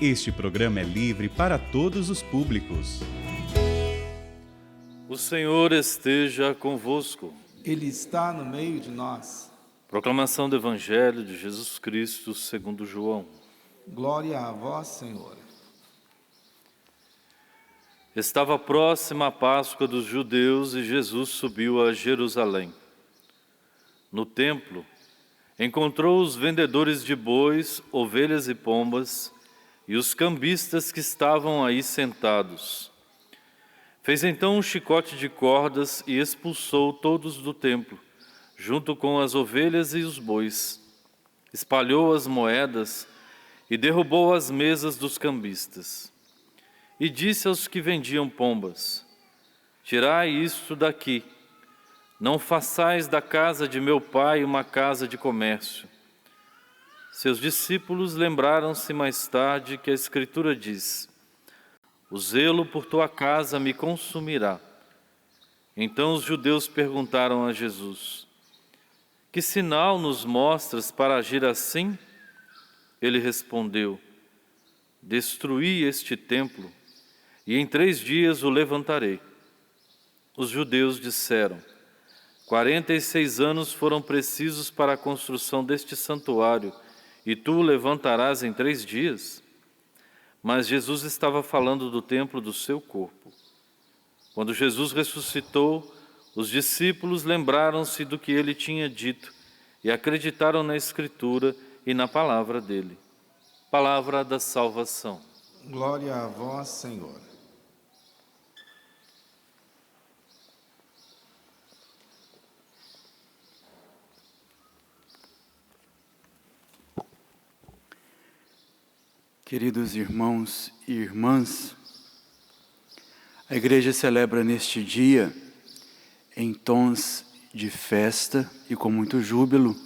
Este programa é livre para todos os públicos. O Senhor esteja convosco. Ele está no meio de nós. Proclamação do Evangelho de Jesus Cristo segundo João. Glória a vós, Senhor. Estava próxima a Páscoa dos judeus e Jesus subiu a Jerusalém. No templo, encontrou os vendedores de bois, ovelhas e pombas e os cambistas que estavam aí sentados. Fez então um chicote de cordas e expulsou todos do templo, junto com as ovelhas e os bois. Espalhou as moedas e derrubou as mesas dos cambistas. E disse aos que vendiam pombas: tirai isto daqui, não façais da casa de meu pai uma casa de comércio. Seus discípulos lembraram-se mais tarde que a Escritura diz: o zelo por tua casa me consumirá. Então os judeus perguntaram a Jesus: que sinal nos mostras para agir assim? Ele respondeu: destruí este templo, e em 3 dias o levantarei. Os judeus disseram: 46 anos foram precisos para a construção deste santuário, e tu o levantarás em 3 dias? Mas Jesus estava falando do templo do seu corpo. Quando Jesus ressuscitou, os discípulos lembraram-se do que ele tinha dito e acreditaram na Escritura e na palavra dele. Palavra da salvação. Glória a vós, Senhor. Queridos irmãos e irmãs, a Igreja celebra neste dia, em tons de festa e com muito júbilo,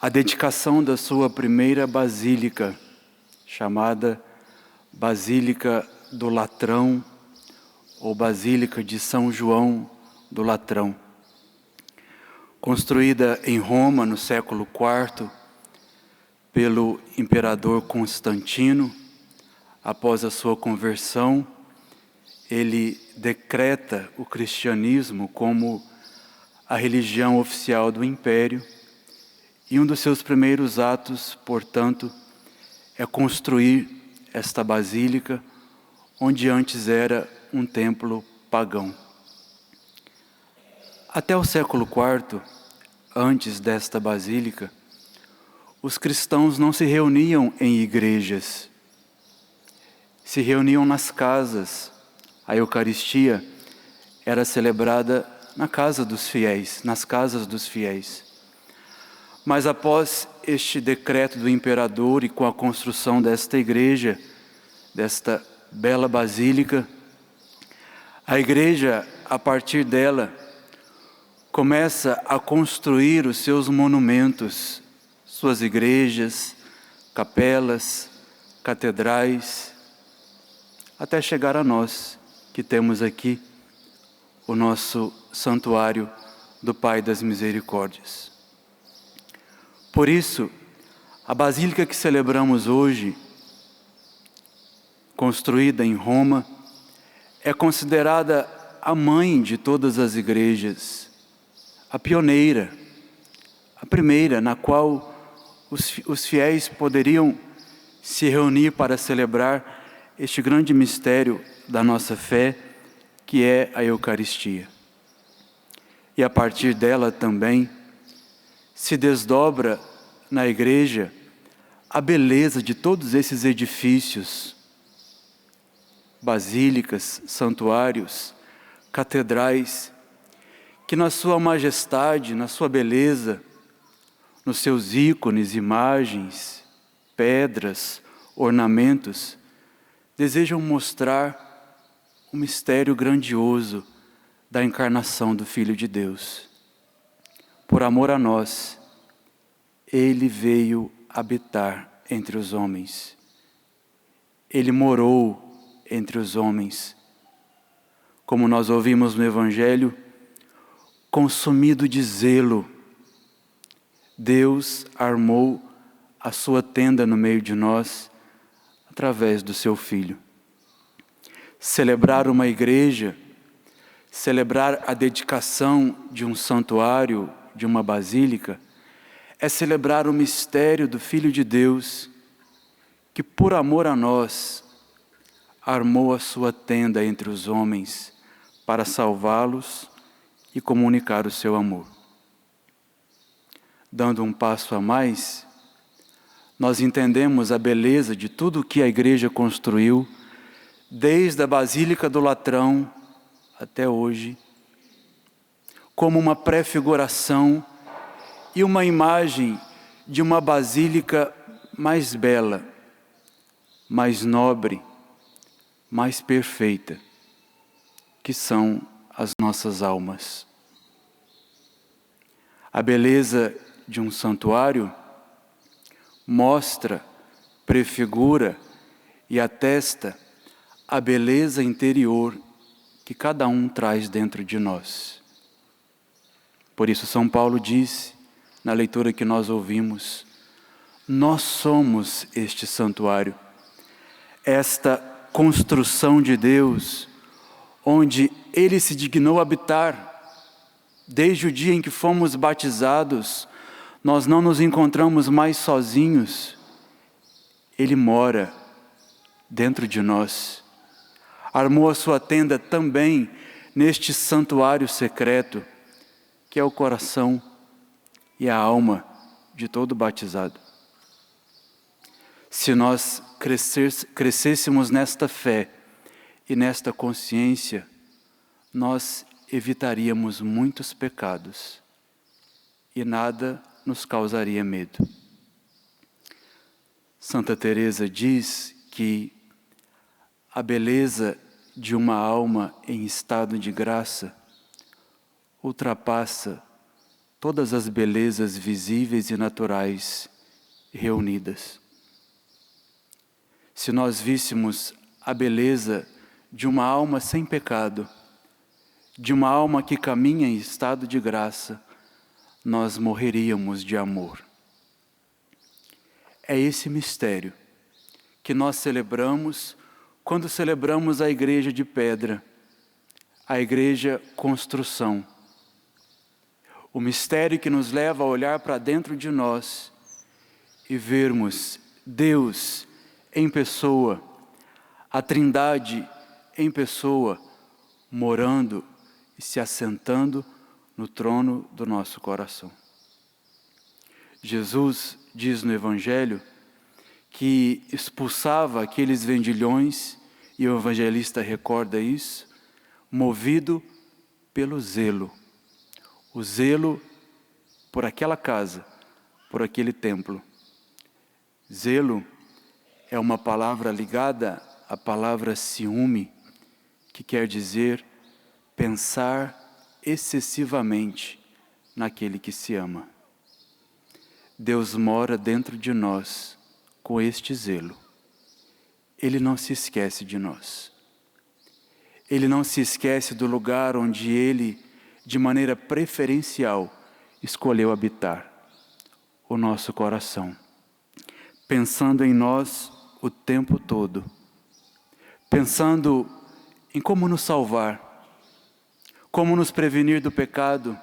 a dedicação da sua primeira basílica, chamada Basílica do Latrão, ou Basílica de São João do Latrão. Construída em Roma no século IV, pelo imperador Constantino, após a sua conversão, ele decreta o cristianismo como a religião oficial do império, e um dos seus primeiros atos, portanto, é construir esta basílica, onde antes era um templo pagão. Até o século IV, antes desta basílica, os cristãos não se reuniam em igrejas, se reuniam nas casas. A Eucaristia era celebrada na casa dos fiéis, nas casas dos fiéis. Mas após este decreto do imperador e com a construção desta igreja, desta bela basílica, a igreja, a partir dela, começa a construir os seus monumentos, suas igrejas, capelas, catedrais, até chegar a nós, que temos aqui o nosso santuário do Pai das Misericórdias. Por isso, a basílica que celebramos hoje, construída em Roma, é considerada a mãe de todas as igrejas, a pioneira, a primeira na qual os fiéis poderiam se reunir para celebrar este grande mistério da nossa fé, que é a Eucaristia. E a partir dela também se desdobra na igreja a beleza de todos esses edifícios, basílicas, santuários, catedrais, que na sua majestade, na sua beleza, nos seus ícones, imagens, pedras, ornamentos, desejam mostrar o mistério grandioso da encarnação do Filho de Deus. Por amor a nós, Ele veio habitar entre os homens. Ele morou entre os homens. Como nós ouvimos no Evangelho, consumido de zelo, Deus armou a sua tenda no meio de nós, através do seu Filho. Celebrar uma igreja, celebrar a dedicação de um santuário, de uma basílica, é celebrar o mistério do Filho de Deus, que por amor a nós, armou a sua tenda entre os homens para salvá-los e comunicar o seu amor. Dando um passo a mais, nós entendemos a beleza de tudo o que a igreja construiu, desde a Basílica do Latrão até hoje, como uma prefiguração e uma imagem de uma basílica mais bela, mais nobre, mais perfeita, que são as nossas almas. A beleza de um santuário mostra, prefigura e atesta a beleza interior que cada um traz dentro de nós. Por isso São Paulo disse, na leitura que nós ouvimos, nós somos este santuário, esta construção de Deus, onde Ele se dignou habitar. Desde o dia em que fomos batizados, nós não nos encontramos mais sozinhos. Ele mora dentro de nós. Armou a sua tenda também neste santuário secreto, que é o coração e a alma de todo batizado. Se nós crescêssemos nesta fé e nesta consciência, nós evitaríamos muitos pecados e nada nos causaria medo. Santa Teresa diz que a beleza de uma alma em estado de graça ultrapassa todas as belezas visíveis e naturais reunidas. Se nós víssemos a beleza de uma alma sem pecado, de uma alma que caminha em estado de graça, nós morreríamos de amor. É esse mistério que nós celebramos quando celebramos a igreja de pedra, a igreja construção. O mistério que nos leva a olhar para dentro de nós e vermos Deus em pessoa, a Trindade em pessoa, morando e se assentando no trono do nosso coração. Jesus diz no Evangelho que expulsava aqueles vendilhões, e o evangelista recorda isso, movido pelo zelo. O zelo por aquela casa, por aquele templo. Zelo é uma palavra ligada à palavra ciúme, que quer dizer pensar excessivamente naquele que se ama. Deus mora dentro de nós com este zelo. Ele não se esquece de nós. Ele não se esquece do lugar onde Ele, de maneira preferencial, escolheu habitar, o nosso coração, pensando em nós o tempo todo, pensando em como nos salvar, como nos prevenir do pecado,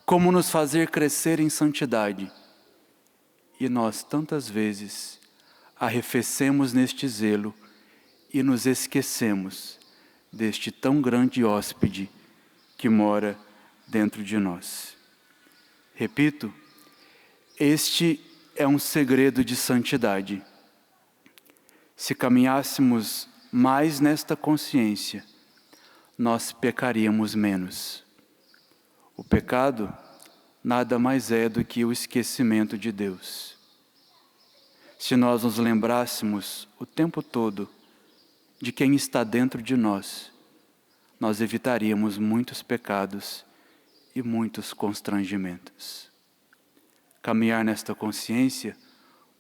como nos fazer crescer em santidade. E nós tantas vezes arrefecemos neste zelo e nos esquecemos deste tão grande hóspede que mora dentro de nós. Repito, este é um segredo de santidade. Se caminhássemos mais nesta consciência, nós pecaríamos menos. O pecado nada mais é do que o esquecimento de Deus. Se nós nos lembrássemos o tempo todo de quem está dentro de nós, nós evitaríamos muitos pecados e muitos constrangimentos. Caminhar nesta consciência,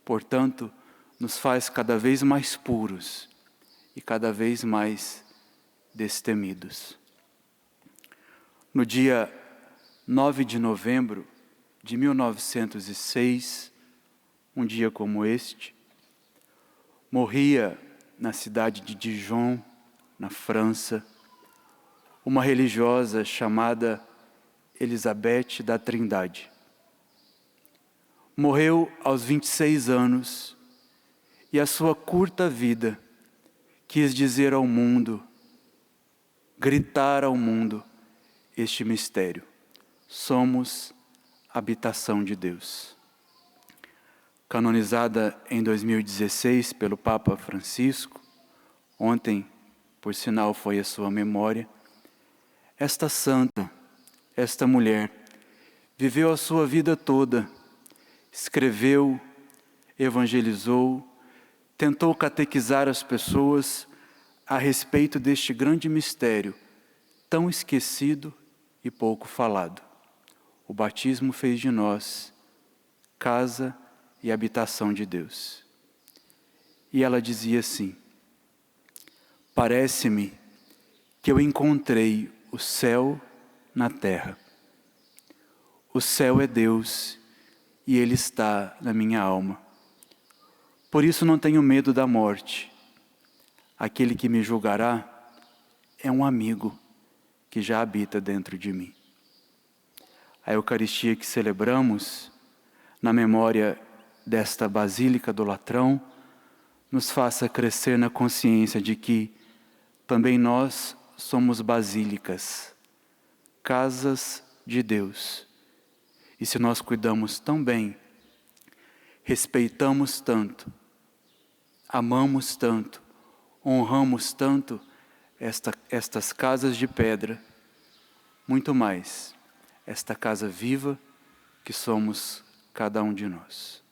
portanto, nos faz cada vez mais puros e cada vez mais destemidos. No dia 9 de novembro de 1906, um dia como este, morria na cidade de Dijon, na França, uma religiosa chamada Elizabeth da Trindade. Morreu aos 26 anos e a sua curta vida quis dizer ao mundo, gritar ao mundo este mistério. Somos habitação de Deus. Canonizada em 2016 pelo Papa Francisco, ontem, por sinal, foi a sua memória, esta santa, esta mulher, viveu a sua vida toda, escreveu, evangelizou, tentou catequizar as pessoas a respeito deste grande mistério, tão esquecido e pouco falado. O batismo fez de nós casa e habitação de Deus. E ela dizia assim: parece-me que eu encontrei o céu na terra. O céu é Deus e Ele está na minha alma. Por isso não tenho medo da morte. Aquele que me julgará é um amigo que já habita dentro de mim. A Eucaristia que celebramos, na memória desta Basílica do Latrão, nos faça crescer na consciência de que também nós somos basílicas, casas de Deus. E se nós cuidamos tão bem, respeitamos tanto, amamos tanto, honramos tanto estas casas de pedra, muito mais esta casa viva que somos cada um de nós.